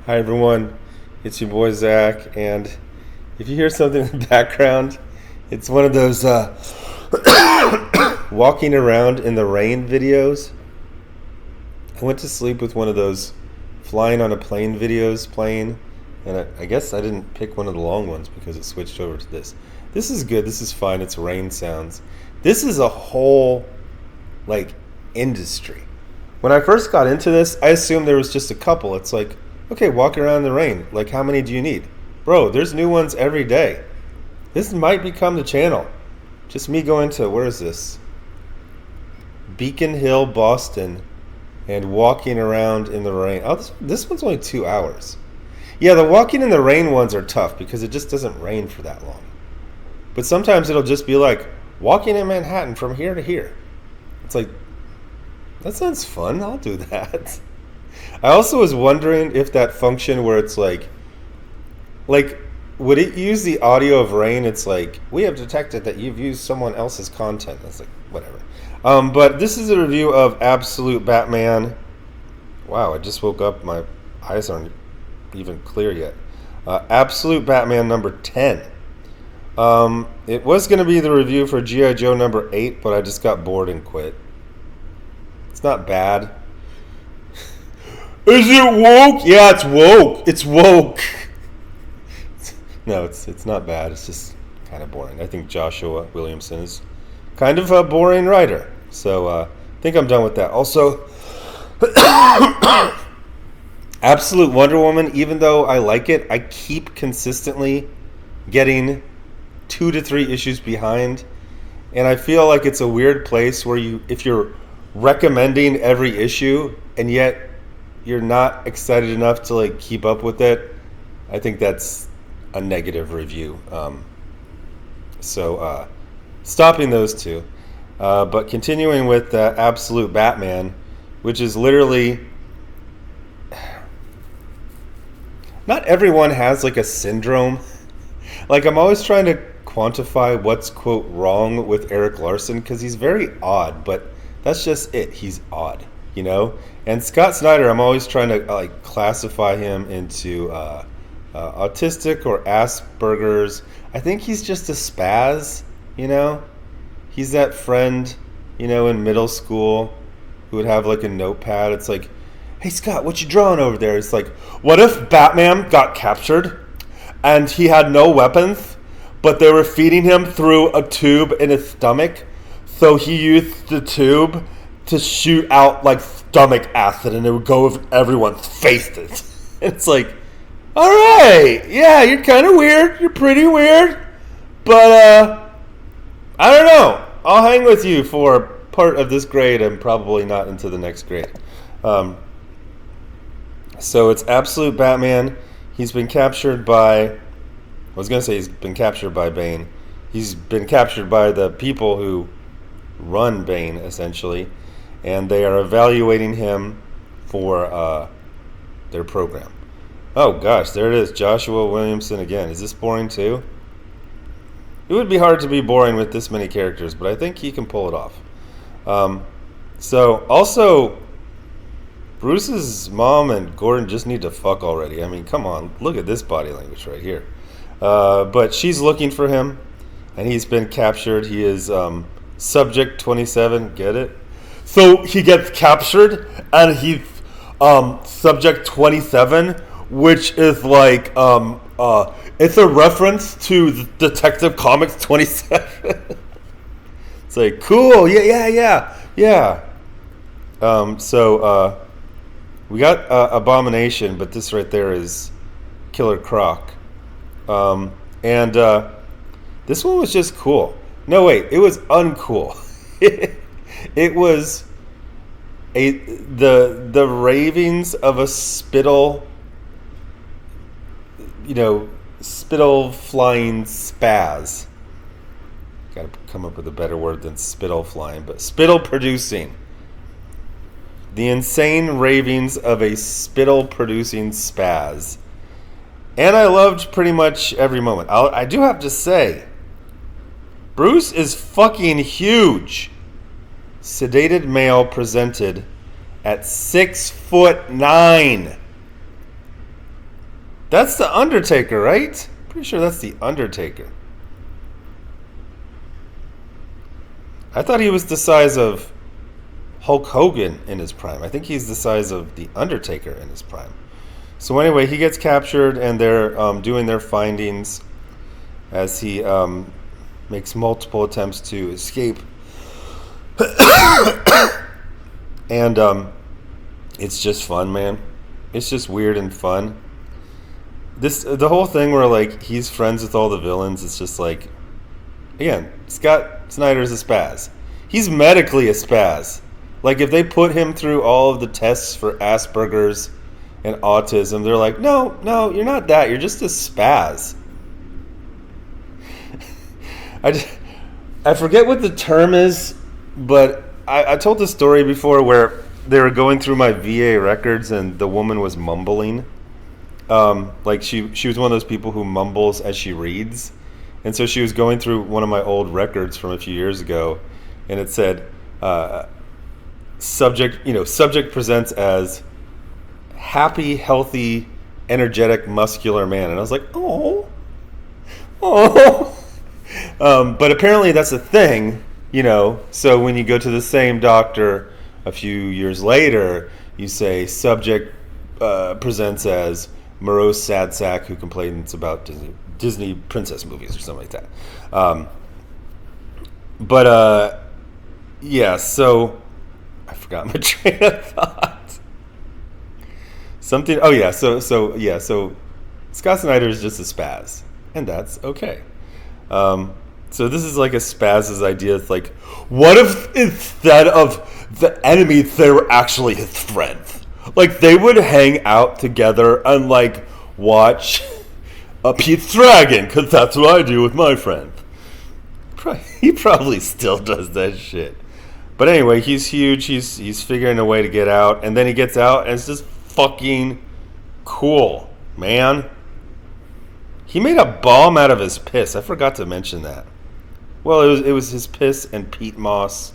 Hi everyone, it's your boy Zach, and if you hear something in the background, it's one of those walking around in the rain videos. I went to sleep with one of those flying on a plane videos playing, and I guess I didn't pick one of the long ones because it switched over to this. This is good, this is fine, it's rain sounds. This is a whole, like, industry. When I first got into this, I assumed there was just a couple. It's like, okay, walk around in the rain. Like, how many do you need? Bro, there's new ones every day. This might become the channel. Just me going to, where is this? Beacon Hill, Boston, and walking around in the rain. Oh, this one's only 2 hours. Yeah, the walking in the rain ones are tough because it just doesn't rain for that long. But sometimes it'll just be like, walking in Manhattan from here to here. It's like, that sounds fun. I'll do that. I also was wondering if that function where it's like, would it use the audio of rain? It's like, we have detected that you've used someone else's content. It's like, whatever. But this is a review of Absolute Batman. Wow, I just woke up. My eyes aren't even clear yet. Absolute Batman number 10. It was going to be the review for G.I. Joe number 8, but I just got bored and quit. It's not bad. Is it woke? Yeah, it's woke. It's woke. No, it's not bad. It's just kind of boring. I think Joshua Williamson is kind of a boring writer. So I think I'm done with that. Also, Absolute Wonder Woman, even though I like it, I keep consistently getting 2 to 3 issues behind. And I feel like it's a weird place where if you're recommending every issue and yet you're not excited enough to like keep up with it, I think that's a negative review. So stopping those two, but continuing with Absolute Batman, which is literally, not everyone has like a syndrome. Like, I'm always trying to quantify what's quote wrong with Eric Larson because he's very odd, but that's just it. He's odd, you know? And Scott Snyder, I'm always trying to like classify him into autistic or Asperger's. I think he's just a spaz, you know? He's that friend, you know, in middle school who would have like a notepad. It's like, hey Scott, what you drawing over there? It's like, what if Batman got captured and he had no weapons, but they were feeding him through a tube in his stomach? So he used the tube to shoot out like stomach acid, and it would go over everyone's faces. It's like, all right, yeah, you're kind of weird. You're pretty weird, but I don't know. I'll hang with you for part of this grade and probably not into the next grade. So it's Absolute Batman. He's been captured by, I was going to say he's been captured by Bane. He's been captured by the people who run Bane, essentially, and they are evaluating him for their program. Oh gosh, there it is, Joshua Williamson again. Is this boring too? It would be hard to be boring with this many characters, but I think he can pull it off. So also, Bruce's mom and Gordon just need to fuck already. I mean, come on, look at this body language right here. But she's looking for him, and he's been captured. He is Subject 27, get it? So he gets captured, and he's Subject 27, which is like, it's a reference to Detective Comics 27. It's like, cool, yeah. So we got Abomination, but this right there is Killer Croc. And this one was just cool. No, wait, it was uncool. It was the ravings of a spittle, you know, spittle flying spaz. Got to come up with a better word than spittle flying, but spittle producing. The insane ravings of a spittle producing spaz. And I loved pretty much every moment. I do have to say, Bruce is fucking huge. Sedated male presented at 6'9". That's the Undertaker, right? Pretty sure that's the Undertaker. I thought he was the size of Hulk Hogan in his prime. I think he's the size of the Undertaker in his prime. So anyway, he gets captured, and they're doing their findings as he makes multiple attempts to escape. And it's just fun, man. It's just weird and fun. The whole thing where like he's friends with all the villains, it's just like, again, Scott Snyder's a spaz. He's medically a spaz. Like if they put him through all of the tests for Asperger's and autism, they're like, no, you're not that. You're just a spaz. I forget what the term is, but I told this story before where they were going through my VA records and the woman was mumbling. Like she was one of those people who mumbles as she reads. And so she was going through one of my old records from a few years ago, and it said, subject presents as happy, healthy, energetic, muscular man. And I was like, oh. But apparently that's a thing, So when you go to the same doctor a few years later, you say subject presents as morose sad sack who complains about Disney princess movies or something like that. Yeah, so I forgot my train of thought. So Scott Snyder is just a spaz, and that's okay. So this is like a spaz's idea. It's like, what if instead of the enemy, they were actually his friends? Like they would hang out together and like watch Pete's Dragon, because that's what I do with my friend. He probably still does that shit. But anyway, he's huge. He's figuring a way to get out, and then he gets out, and it's just fucking cool, man. He made a bomb out of his piss. I forgot to mention that. Well, it was his piss and peat moss,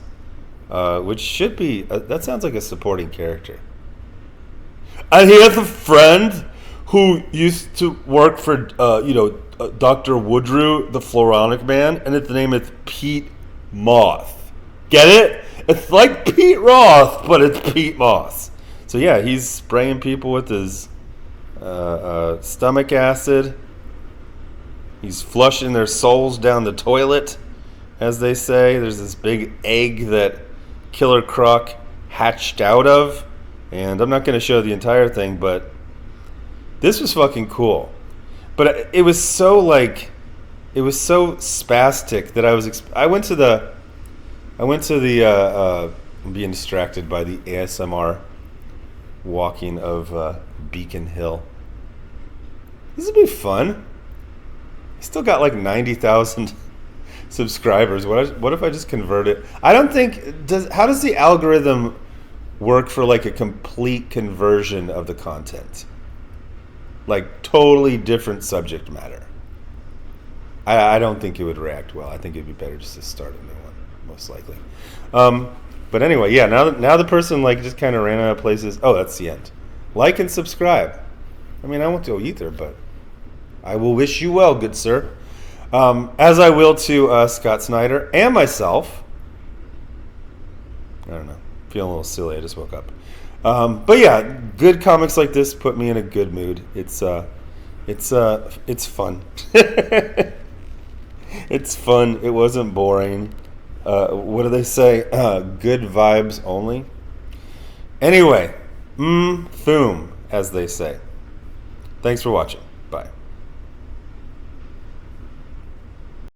which should be that sounds like a supporting character. And he has a friend who used to work for Dr. Woodrow, the Floronic Man, and its name is Pete Moss. Get it? It's like Pete Ross, but it's Pete Moss. So yeah, he's spraying people with his stomach acid. He's flushing their souls down the toilet, as they say. There's this big egg that Killer Croc hatched out of. And I'm not going to show the entire thing, but this was fucking cool. But it was so spastic that I went to the I'm being distracted by the ASMR walking of Beacon Hill. This would be fun. I still got like 90,000 subscribers. What if I just convert it? I don't think how does the algorithm work for like a complete conversion of the content? Like totally different subject matter. I don't think it would react well. I think it'd be better just to start a new one, most likely. But anyway, yeah. Now the person like just kind of ran out of places. Oh, that's the end. Like and subscribe. I mean, I won't go either, but I will wish you well, good sir. As I will to Scott Snyder and myself. I don't know. Feeling a little silly. I just woke up. But yeah, good comics like this put me in a good mood. It's fun. It's fun. It wasn't boring. What do they say? Good vibes only. Anyway, thoom, as they say. Thanks for watching.